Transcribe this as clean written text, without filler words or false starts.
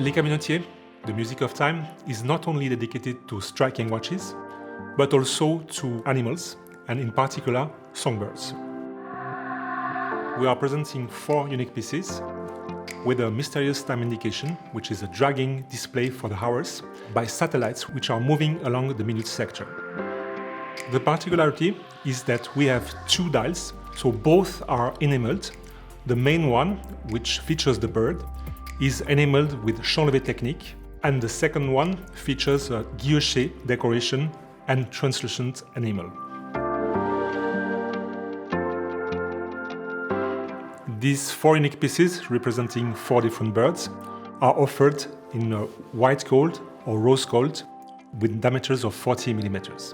Les Cabinotiers, the music of time, is not only dedicated to striking watches, but also to animals, and in particular, songbirds. We are presenting 4 unique pieces with a mysterious time indication, which is a dragging display for the hours by satellites which are moving along the minute sector. The particularity is that we have 2 dials, so both are enamelled. The main one, which features the bird, is enamelled with champ levé technique, and the second one features a guilloché decoration and translucent enamel. These 4 unique pieces, representing 4 different birds, are offered in white gold or rose gold with diameters of 40 millimeters.